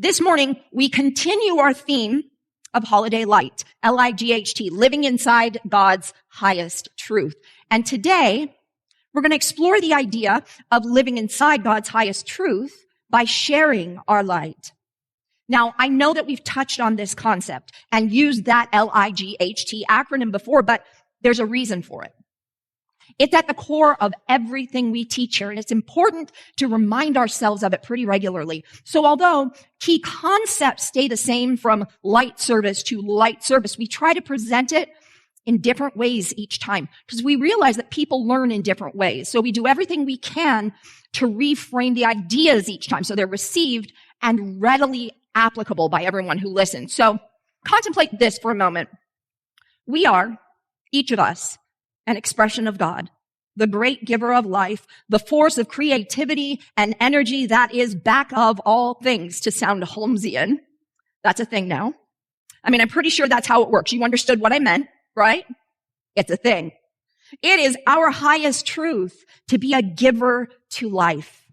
This morning, we continue our theme of holiday light, L-I-G-H-T, living inside God's highest truth. And today, we're going to explore the idea of living inside God's highest truth by sharing our light. Now, I know that we've touched on this concept and used that L-I-G-H-T acronym before, but there's a reason for it. It's at the core of everything we teach here, and it's important to remind ourselves of it pretty regularly. So although key concepts stay the same from light service to light service, we try to present it in different ways each time because we realize that people learn in different ways. So we do everything we can to reframe the ideas each time so they're received and readily applicable by everyone who listens. So contemplate this for a moment. We are, each of us, an expression of God, the great giver of life, the force of creativity and energy that is back of all things, to sound Holmesian. That's a thing now. I mean, I'm pretty sure that's how it works. You understood what I meant, right? It's a thing. It is our highest truth to be a giver to life,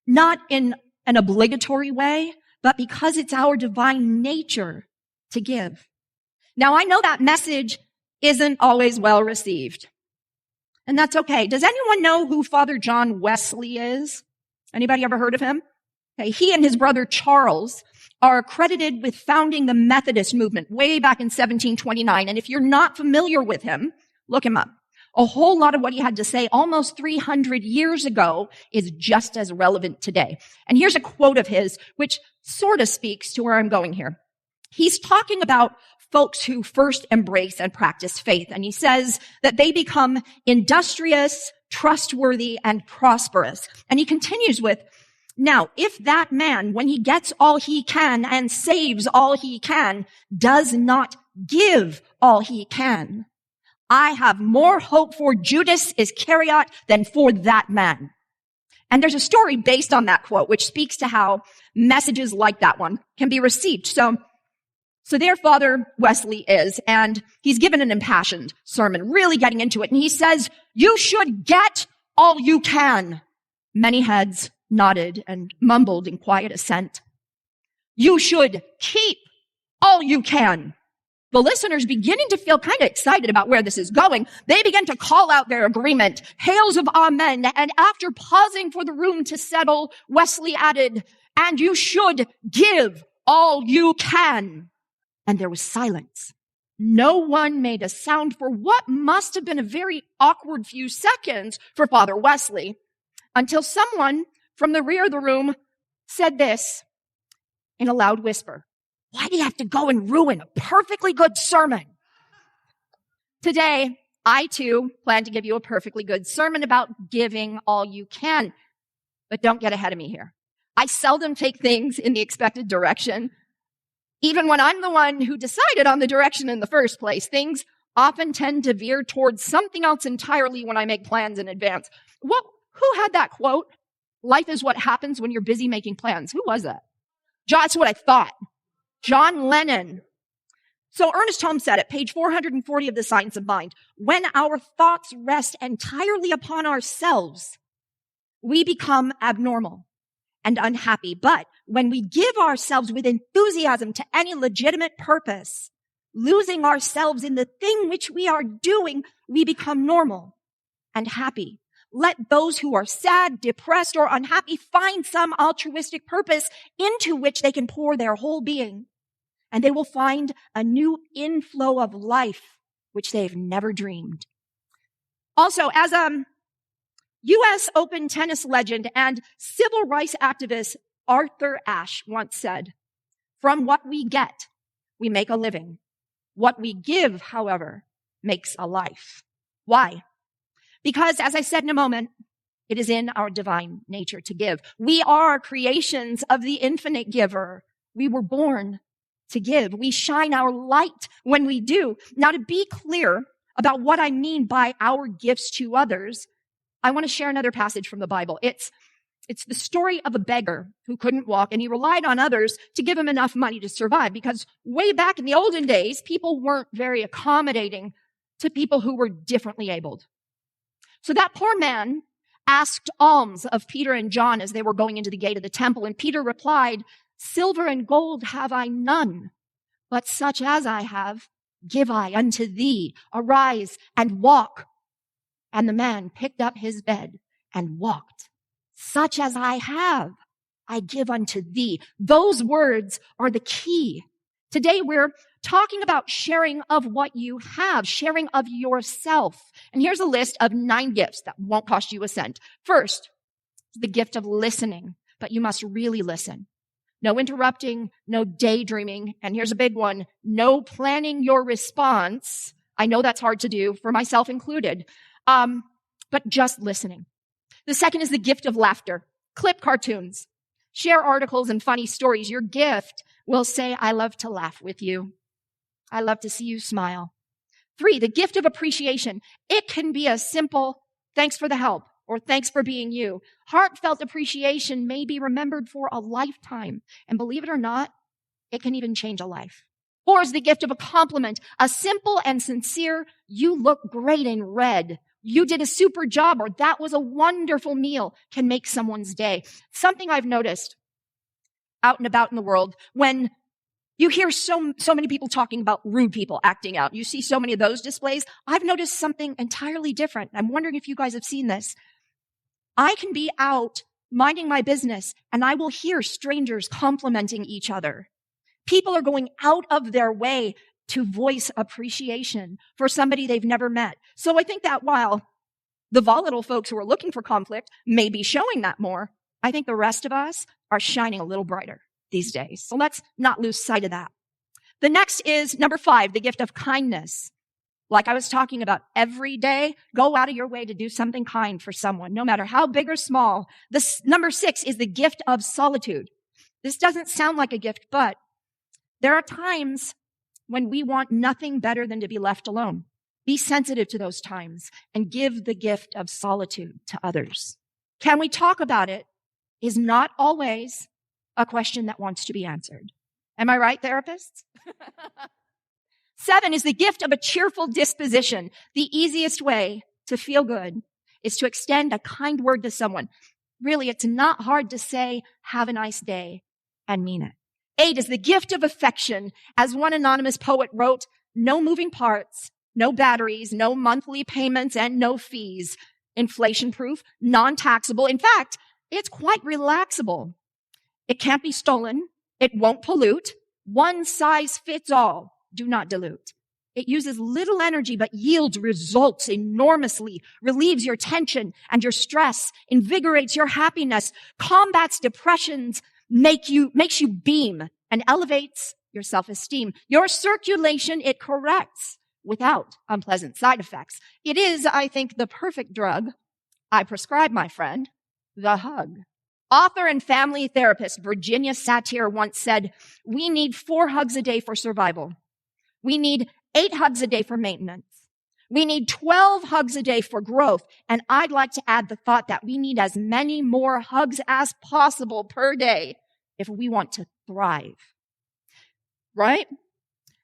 not in an obligatory way, but because it's our divine nature to give. Now, I know that message isn't always well received. And that's okay. Does anyone know who Father John Wesley is? Anybody ever heard of him? Okay, he and his brother Charles are credited with founding the Methodist movement way back in 1729. And if you're not familiar with him, look him up. A whole lot of what he had to say almost 300 years ago is just as relevant today. And here's a quote of his, which sort of speaks to where I'm going here. He's talking about folks who first embrace and practice faith. And he says that they become industrious, trustworthy, and prosperous. And he continues with, now, if that man, when he gets all he can and saves all he can, does not give all he can, I have more hope for Judas Iscariot than for that man. And there's a story based on that quote, which speaks to how messages like that one can be received. So there Father Wesley is, and he's given an impassioned sermon, really getting into it. And he says, you should get all you can. Many heads nodded and mumbled in quiet assent. You should keep all you can. The listeners, beginning to feel kind of excited about where this is going, they begin to call out their agreement, hails of amen. And after pausing for the room to settle, Wesley added, and you should give all you can. And there was silence. No one made a sound for what must have been a very awkward few seconds for Father Wesley, until someone from the rear of the room said this in a loud whisper. Why do you have to go and ruin a perfectly good sermon? Today, I too plan to give you a perfectly good sermon about giving all you can. But don't get ahead of me here. I seldom take things in the expected direction. Even when I'm the one who decided on the direction in the first place, things often tend to veer towards something else entirely when I make plans in advance. Who had that quote? Life is what happens when you're busy making plans. Who was that? That's what I thought. John Lennon. So Ernest Holmes said at page 440 of The Science of Mind, when our thoughts rest entirely upon ourselves, we become abnormal and unhappy. But when we give ourselves with enthusiasm to any legitimate purpose, losing ourselves in the thing which we are doing, we become normal and happy. Let those who are sad, depressed, or unhappy find some altruistic purpose into which they can pour their whole being, and they will find a new inflow of life which they've never dreamed. Also, as U.S. Open tennis legend and civil rights activist Arthur Ashe once said, from what we get, we make a living. What we give, however, makes a life. Why? Because, as I said in a moment, it is in our divine nature to give. We are creations of the infinite giver. We were born to give. We shine our light when we do. Now, to be clear about what I mean by our gifts to others, I want to share another passage from the Bible. It's the story of a beggar who couldn't walk, and he relied on others to give him enough money to survive, because way back in the olden days, people weren't very accommodating to people who were differently abled. So that poor man asked alms of Peter and John as they were going into the gate of the temple, and Peter replied Silver and gold have I none, but such as I have, give I unto thee. Arise and walk. And the man picked up his bed and walked. Such as I have, I give unto thee. Those words are the key. Today we're talking about sharing of what you have, sharing of yourself. And here's a list of 9 gifts that won't cost you a cent. First, the gift of listening, but you must really listen. No interrupting, no daydreaming. And here's a big one, no planning your response. I know that's hard to do, for myself included, but just listening. The second is the gift of laughter. Clip cartoons. Share articles and funny stories. Your gift will say, I love to laugh with you. I love to see you smile. 3, the gift of appreciation. It can be a simple, thanks for the help, or thanks for being you. Heartfelt appreciation may be remembered for a lifetime. And believe it or not, it can even change a life. 4 is the gift of a compliment. A simple and sincere, you look great in red. You did a super job, or that was a wonderful meal, can make someone's day. Something I've noticed out and about in the world, when you hear so many people talking about rude people acting out, you see so many of those displays, I've noticed something entirely different. I'm wondering if you guys have seen this. I can be out minding my business, and I will hear strangers complimenting each other. People are going out of their way to voice appreciation for somebody they've never met. So I think that while the volatile folks who are looking for conflict may be showing that more, I think the rest of us are shining a little brighter these days. So let's not lose sight of that. The next is number 5, the gift of kindness. Like I was talking about, every day, go out of your way to do something kind for someone, no matter how big or small. Number 6 is the gift of solitude. This doesn't sound like a gift, but there are times when we want nothing better than to be left alone. Be sensitive to those times and give the gift of solitude to others. Can we talk about it is not always a question that wants to be answered. Am I right, therapists? 7 is the gift of a cheerful disposition. The easiest way to feel good is to extend a kind word to someone. Really, it's not hard to say, have a nice day, and mean it. 8 is the gift of affection. As one anonymous poet wrote, no moving parts, no batteries, no monthly payments, and no fees. Inflation-proof, non-taxable. In fact, it's quite relaxable. It can't be stolen. It won't pollute. One size fits all. Do not dilute. It uses little energy but yields results enormously, relieves your tension and your stress, invigorates your happiness, combats depressions, makes you beam, and elevates your self-esteem. Your circulation, it corrects without unpleasant side effects. It is, I think, the perfect drug I prescribe, my friend, the hug. Author and family therapist Virginia Satir once said, we need 4 hugs a day for survival. We need 8 hugs a day for maintenance. We need 12 hugs a day for growth. And I'd like to add the thought that we need as many more hugs as possible per day if we want to thrive. Right?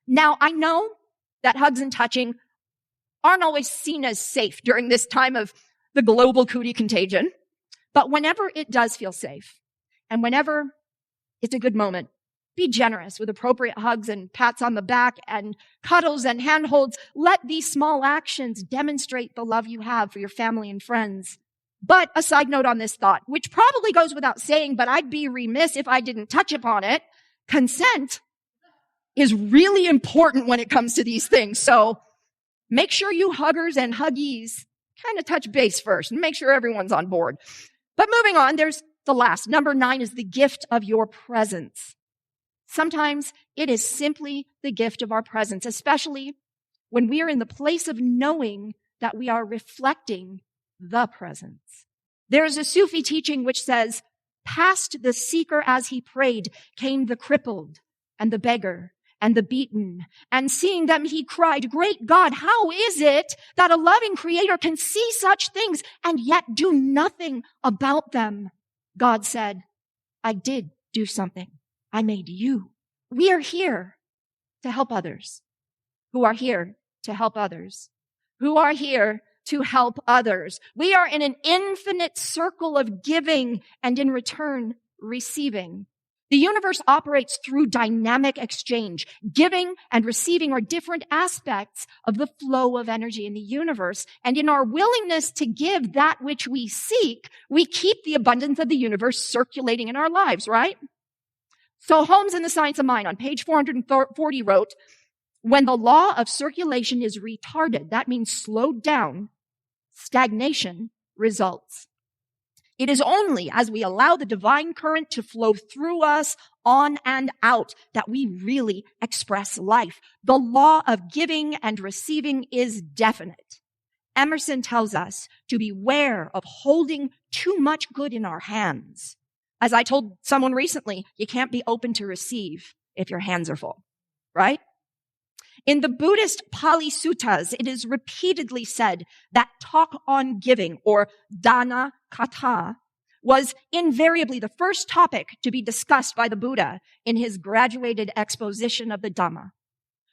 Now, I know that hugs and touching aren't always seen as safe during this time of the global cootie contagion. But whenever it does feel safe, and whenever it's a good moment, be generous with appropriate hugs and pats on the back and cuddles and handholds. Let these small actions demonstrate the love you have for your family and friends. But a side note on this thought, which probably goes without saying, but I'd be remiss if I didn't touch upon it. Consent is really important when it comes to these things. So make sure you huggers and huggies kind of touch base first and make sure everyone's on board. But moving on, there's the last. Number 9 is the gift of your presence. Sometimes it is simply the gift of our presence, especially when we are in the place of knowing that we are reflecting the presence. There is a Sufi teaching which says, past the seeker as he prayed came the crippled and the beggar and the beaten. And seeing them, he cried, great God, how is it that a loving creator can see such things and yet do nothing about them? God said, I did do something. I made you. We are here to help others who are here to help others who are here to help others. We are in an infinite circle of giving and in return receiving. The universe operates through dynamic exchange. Giving and receiving are different aspects of the flow of energy in the universe. And in our willingness to give that which we seek, we keep the abundance of the universe circulating in our lives, right? So Holmes in The Science of Mind on page 440 wrote, when the law of circulation is retarded, that means slowed down, stagnation results. It is only as we allow the divine current to flow through us, on and out, that we really express life. The law of giving and receiving is definite. Emerson tells us to beware of holding too much good in our hands. As I told someone recently, you can't be open to receive if your hands are full, right? In the Buddhist Pali Suttas, it is repeatedly said that talk on giving, or dana kata, was invariably the first topic to be discussed by the Buddha in his graduated exposition of the Dhamma.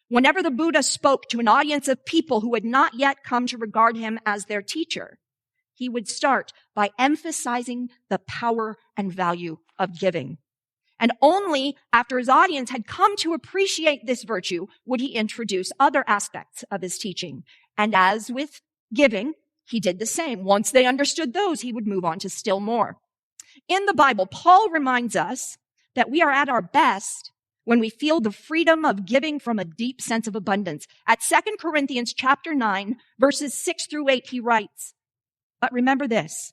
Whenever the Buddha spoke to an audience of people who had not yet come to regard him as their teacher, he would start by emphasizing the power and value of giving. And only after his audience had come to appreciate this virtue would he introduce other aspects of his teaching. And as with giving, he did the same. Once they understood those, he would move on to still more. In the Bible, Paul reminds us that we are at our best when we feel the freedom of giving from a deep sense of abundance. At 2 Corinthians chapter 9, verses 6 through 8, he writes, but remember this,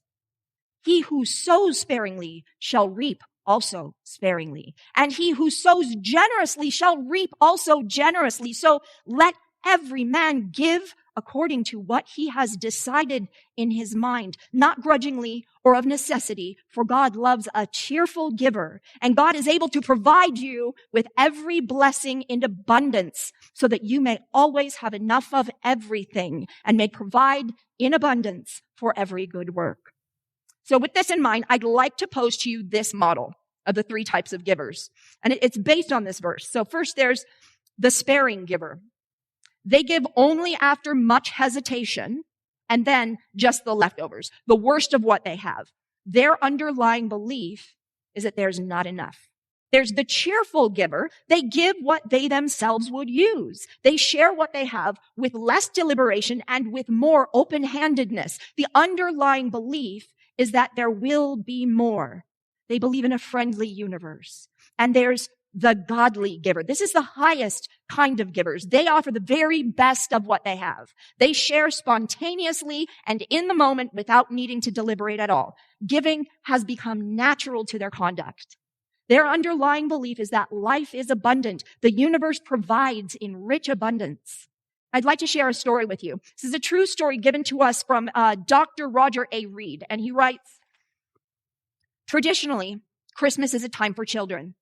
he who sows sparingly shall reap also sparingly. And he who sows generously shall reap also generously. So let every man give according to what he has decided in his mind, not grudgingly or of necessity, for God loves a cheerful giver. And God is able to provide you with every blessing in abundance so that you may always have enough of everything and may provide in abundance for every good work. So with this in mind, I'd like to pose to you this model of the three types of givers. And it's based on this verse. So first there's the sparing giver. They give only after much hesitation and then just the leftovers, the worst of what they have. Their underlying belief is that there's not enough. There's the cheerful giver. They give what they themselves would use. They share what they have with less deliberation and with more open-handedness. The underlying belief is that there will be more. They believe in a friendly universe. And there's the godly giver. This is the highest kind of givers. They offer the very best of what they have. They share spontaneously and in the moment without needing to deliberate at all. Giving has become natural to their conduct. Their underlying belief is that life is abundant. The universe provides in rich abundance. I'd like to share a story with you. This is a true story given to us from Dr. Roger A. Reed, and he writes, traditionally, Christmas is a time for children.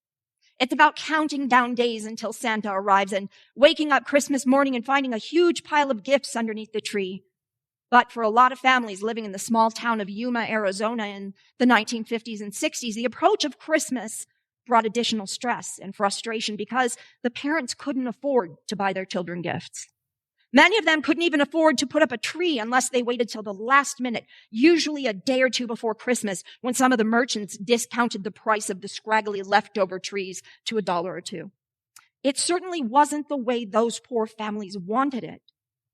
It's about counting down days until Santa arrives and waking up Christmas morning and finding a huge pile of gifts underneath the tree. But for a lot of families living in the small town of Yuma, Arizona in the 1950s and 60s, the approach of Christmas brought additional stress and frustration because the parents couldn't afford to buy their children gifts. Many of them couldn't even afford to put up a tree unless they waited till the last minute, usually a day or two before Christmas, when some of the merchants discounted the price of the scraggly leftover trees to $1 or $2. It certainly wasn't the way those poor families wanted it.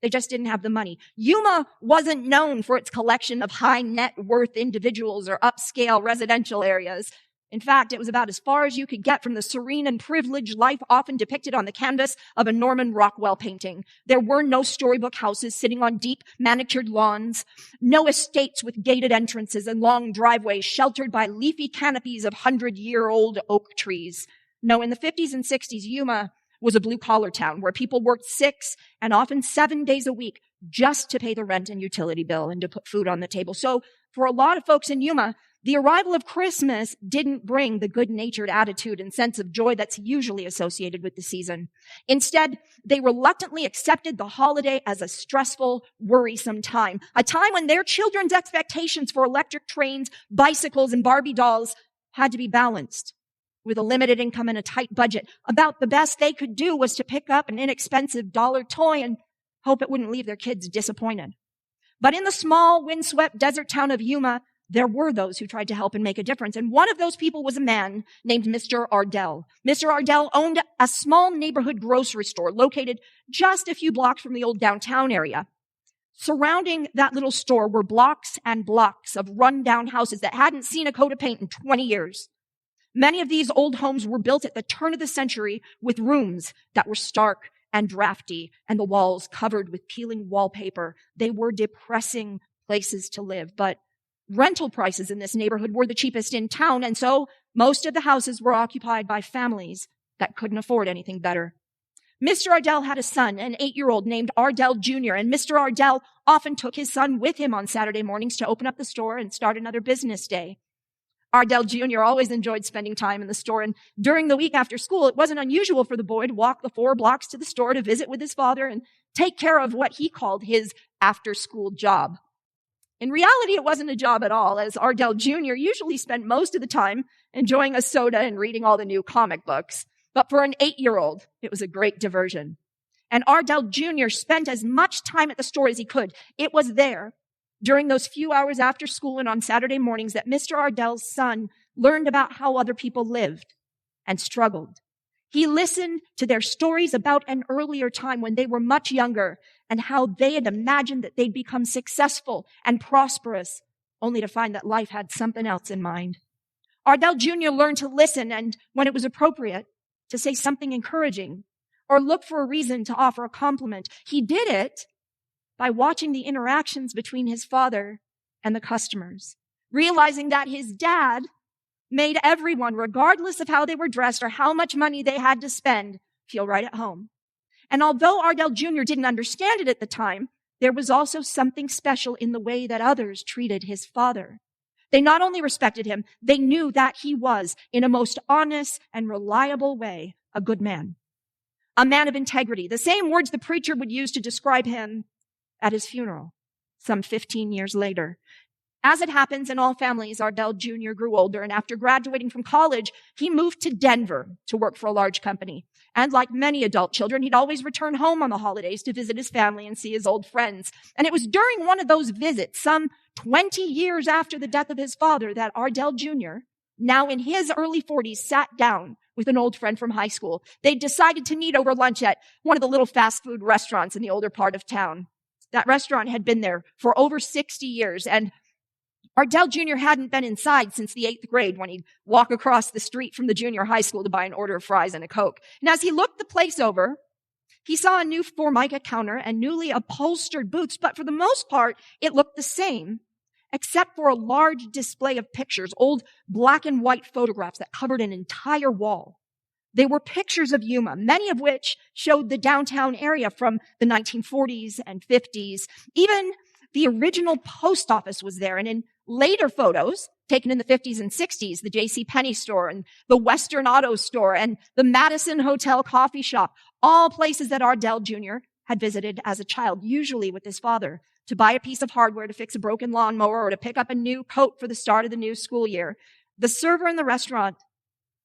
They just didn't have the money. Yuma wasn't known for its collection of high net worth individuals or upscale residential areas. In fact, it was about as far as you could get from the serene and privileged life often depicted on the canvas of a Norman Rockwell painting. There were no storybook houses sitting on deep, manicured lawns, no estates with gated entrances and long driveways sheltered by leafy canopies of 100-year-old oak trees. No, in the 50s and 60s, Yuma was a blue-collar town where people worked 6 and often 7 days a week just to pay the rent and utility bill and to put food on the table. So for a lot of folks in Yuma, the arrival of Christmas didn't bring the good-natured attitude and sense of joy that's usually associated with the season. Instead, they reluctantly accepted the holiday as a stressful, worrisome time, a time when their children's expectations for electric trains, bicycles, and Barbie dolls had to be balanced. With a limited income and a tight budget, about the best they could do was to pick up an inexpensive dollar toy and hope it wouldn't leave their kids disappointed. But in the small, windswept desert town of Yuma, there were those who tried to help and make a difference. And one of those people was a man named Mr. Ardell. Mr. Ardell owned a small neighborhood grocery store located just a few blocks from the old downtown area. Surrounding that little store were blocks and blocks of rundown houses that hadn't seen a coat of paint in 20 years. Many of these old homes were built at the turn of the century with rooms that were stark and drafty and the walls covered with peeling wallpaper. They were depressing places to live, but rental prices in this neighborhood were the cheapest in town, and so most of the houses were occupied by families that couldn't afford anything better. Mr. Ardell had a son, an 8-year-old named Ardell Jr., and Mr. Ardell often took his son with him on Saturday mornings to open up the store and start another business day. Ardell Jr. always enjoyed spending time in the store, and during the week after school, it wasn't unusual for the boy to walk the 4 blocks to the store to visit with his father and take care of what he called his after-school job. In reality, it wasn't a job at all, as Ardell Jr. usually spent most of the time enjoying a soda and reading all the new comic books. But for an 8-year-old, it was a great diversion. And Ardell Jr. spent as much time at the store as he could. It was there, during those few hours after school and on Saturday mornings, that Mr. Ardell's son learned about how other people lived and struggled. He listened to their stories about an earlier time when they were much younger and how they had imagined that they'd become successful and prosperous, only to find that life had something else in mind. Ardell Jr. learned to listen and, when it was appropriate, to say something encouraging or look for a reason to offer a compliment. He did it by watching the interactions between his father and the customers, realizing that his dad made everyone, regardless of how they were dressed or how much money they had to spend, feel right at home. And although Ardell Jr. didn't understand it at the time, there was also something special in the way that others treated his father. They not only respected him, they knew that he was, in a most honest and reliable way, a good man. A man of integrity, the same words the preacher would use to describe him at his funeral, some 15 years later. As it happens in all families, Ardell Jr. grew older, and after graduating from college, he moved to Denver to work for a large company. And like many adult children, he'd always return home on the holidays to visit his family and see his old friends. And it was during one of those visits, some 20 years after the death of his father, that Ardell Jr., now in his early 40s, sat down with an old friend from high school. They decided to meet over lunch at one of the little fast food restaurants in the older part of town. That restaurant had been there for over 60 years, and Ardell Jr. hadn't been inside since the 8th grade when he'd walk across the street from the junior high school to buy an order of fries and a Coke. And as he looked the place over, he saw a new Formica counter and newly upholstered booths, but for the most part, it looked the same, except for a large display of pictures, old black and white photographs that covered an entire wall. They were pictures of Yuma, many of which showed the downtown area from the 1940s and 50s. Even the original post office was there, and in later photos, taken in the 50s and 60s, the JCPenney store and the Western Auto store and the Madison Hotel coffee shop, all places that Ardell Jr. had visited as a child, usually with his father, to buy a piece of hardware to fix a broken lawnmower or to pick up a new coat for the start of the new school year. The server in the restaurant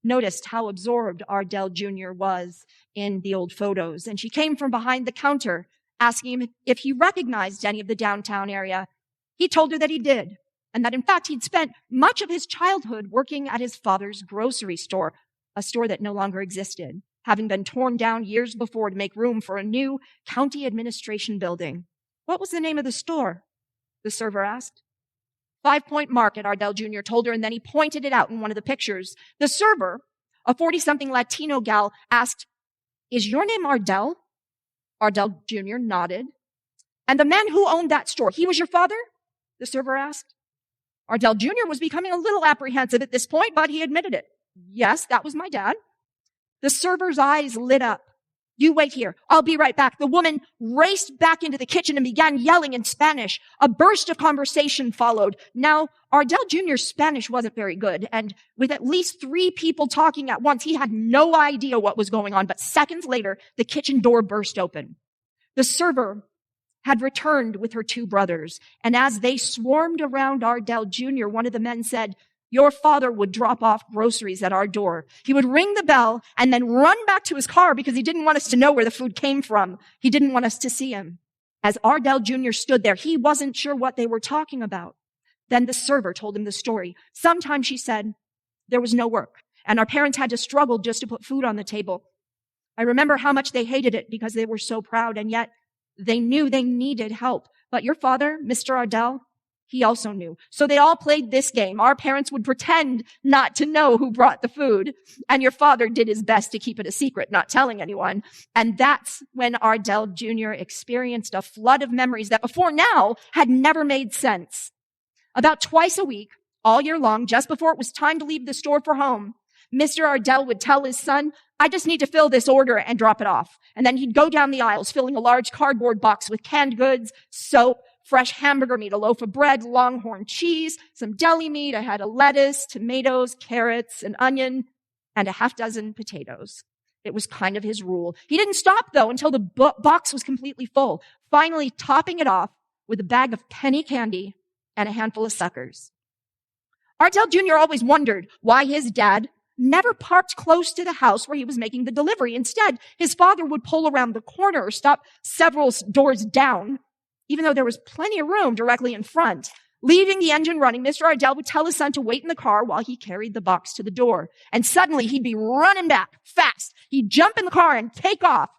noticed how absorbed Ardell Jr. was in the old photos, and she came from behind the counter asking him if he recognized any of the downtown area. He told her that he did, and that in fact he'd spent much of his childhood working at his father's grocery store, a store that no longer existed, having been torn down years before to make room for a new county administration building. What was the name of the store? The server asked. 5 Point Market, Ardell Jr. told her, and then he pointed it out in one of the pictures. The server, a 40-something Latino gal, asked, "Is your name Ardell?" Ardell Jr. nodded. "And the man who owned that store, he was your father?" the server asked. Ardell Jr. was becoming a little apprehensive at this point, but he admitted it. "Yes, that was my dad." The server's eyes lit up. "You wait here. I'll be right back." The woman raced back into the kitchen and began yelling in Spanish. A burst of conversation followed. Now, Ardell Jr.'s Spanish wasn't very good, and with at least 3 people talking at once, he had no idea what was going on. But seconds later, the kitchen door burst open. The server had returned with her 2 brothers, and as they swarmed around Ardell Jr., one of the men said, "Your father would drop off groceries at our door. He would ring the bell and then run back to his car because he didn't want us to know where the food came from. He didn't want us to see him." As Ardell Jr. stood there, he wasn't sure what they were talking about. Then the server told him the story. Sometimes, she said, there was no work, and our parents had to struggle just to put food on the table. I remember how much they hated it because they were so proud, and yet they knew they needed help. But your father, Mr. Ardell, he also knew. So they all played this game. Our parents would pretend not to know who brought the food, and your father did his best to keep it a secret, not telling anyone. And that's when Ardell Jr. experienced a flood of memories that before now had never made sense. About twice a week, all year long, just before it was time to leave the store for home, Mr. Ardell would tell his son, I just need to fill this order and drop it off. And then he'd go down the aisles, filling a large cardboard box with canned goods, soap, fresh hamburger meat, a loaf of bread, Longhorn cheese, some deli meat, a head of lettuce, tomatoes, carrots, an onion, and a half dozen potatoes. It was kind of his rule. He didn't stop, though, until the box was completely full, finally topping it off with a bag of penny candy and a handful of suckers. Ardell Jr. always wondered why his dad never parked close to the house where he was making the delivery. Instead, his father would pull around the corner or stop several doors down, even though there was plenty of room directly in front. Leaving the engine running, Mr. Ardell would tell his son to wait in the car while he carried the box to the door. And suddenly he'd be running back fast. He'd jump in the car and take off.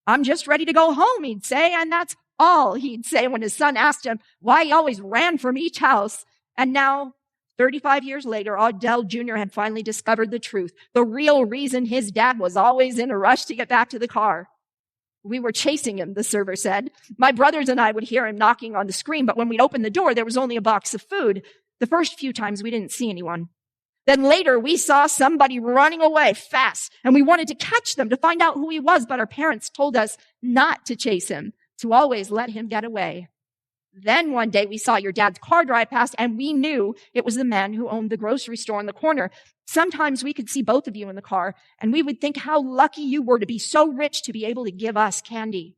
I'm just ready to go home, he'd say, and that's all he'd say when his son asked him why he always ran from each house. And now, 35 years later, Ardell Jr. had finally discovered the truth, the real reason his dad was always in a rush to get back to the car. We were chasing him, the server said. My brothers and I would hear him knocking on the screen, but when we'd open the door, there was only a box of food. The first few times we didn't see anyone. Then later we saw somebody running away fast, and we wanted to catch them to find out who he was, but our parents told us not to chase him, to always let him get away. Then one day we saw your dad's car drive past, and we knew it was the man who owned the grocery store on the corner. Sometimes we could see both of you in the car, and we would think how lucky you were to be so rich to be able to give us candy.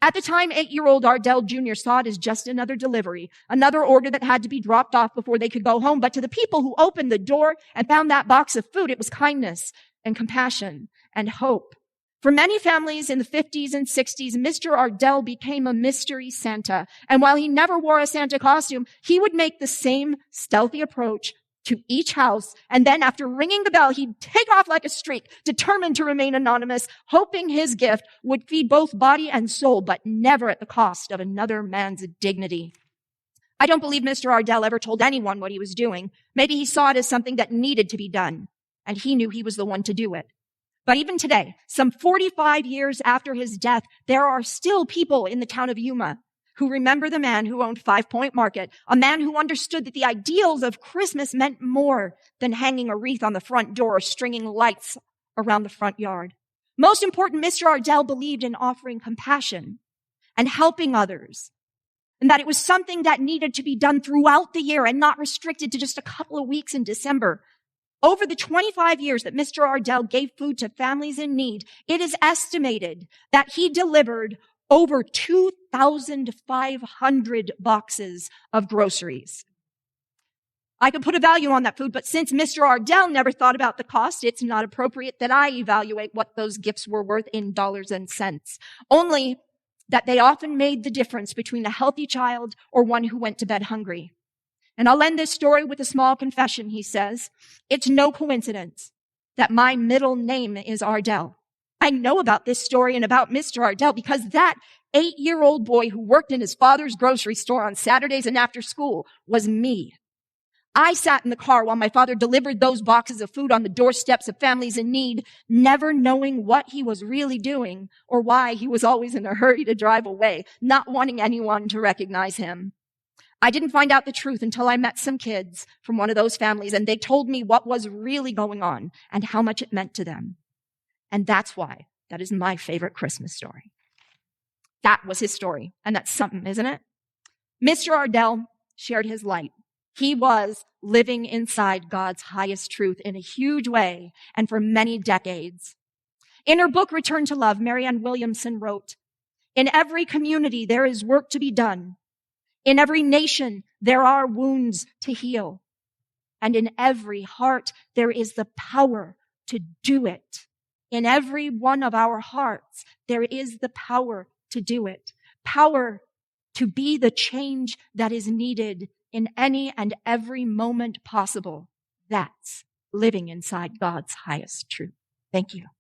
At the time, 8-year-old Ardell Jr. saw it as just another delivery, another order that had to be dropped off before they could go home. But to the people who opened the door and found that box of food, it was kindness and compassion and hope. For many families in the 50s and 60s, Mr. Ardell became a mystery Santa. And while he never wore a Santa costume, he would make the same stealthy approach to each house. And then after ringing the bell, he'd take off like a streak, determined to remain anonymous, hoping his gift would feed both body and soul, but never at the cost of another man's dignity. I don't believe Mr. Ardell ever told anyone what he was doing. Maybe he saw it as something that needed to be done, and he knew he was the one to do it. But even today, some 45 years after his death, there are still people in the town of Yuma who remember the man who owned 5 Point Market, a man who understood that the ideals of Christmas meant more than hanging a wreath on the front door or stringing lights around the front yard. Most important, Mr. Ardell believed in offering compassion and helping others, and that it was something that needed to be done throughout the year and not restricted to just a couple of weeks in December. Over the 25 years that Mr. Ardell gave food to families in need, it is estimated that he delivered over 2,500 boxes of groceries. I could put a value on that food, but since Mr. Ardell never thought about the cost, it's not appropriate that I evaluate what those gifts were worth in dollars and cents. Only that they often made the difference between a healthy child or one who went to bed hungry. And I'll end this story with a small confession, he says. It's no coincidence that my middle name is Ardell. I know about this story and about Mr. Ardell because that 8-year-old boy who worked in his father's grocery store on Saturdays and after school was me. I sat in the car while my father delivered those boxes of food on the doorsteps of families in need, never knowing what he was really doing or why he was always in a hurry to drive away, not wanting anyone to recognize him. I didn't find out the truth until I met some kids from one of those families, and they told me what was really going on and how much it meant to them. And that's why that is my favorite Christmas story. That was his story, and that's something, isn't it? Mr. Ardell shared his light. He was living inside God's highest truth in a huge way and for many decades. In her book, Return to Love, Marianne Williamson wrote, "In every community, there is work to be done. In every nation, there are wounds to heal. And in every heart, there is the power to do it. In every one of our hearts, there is the power to do it. Power to be the change that is needed in any and every moment possible. That's living inside God's highest truth. Thank you.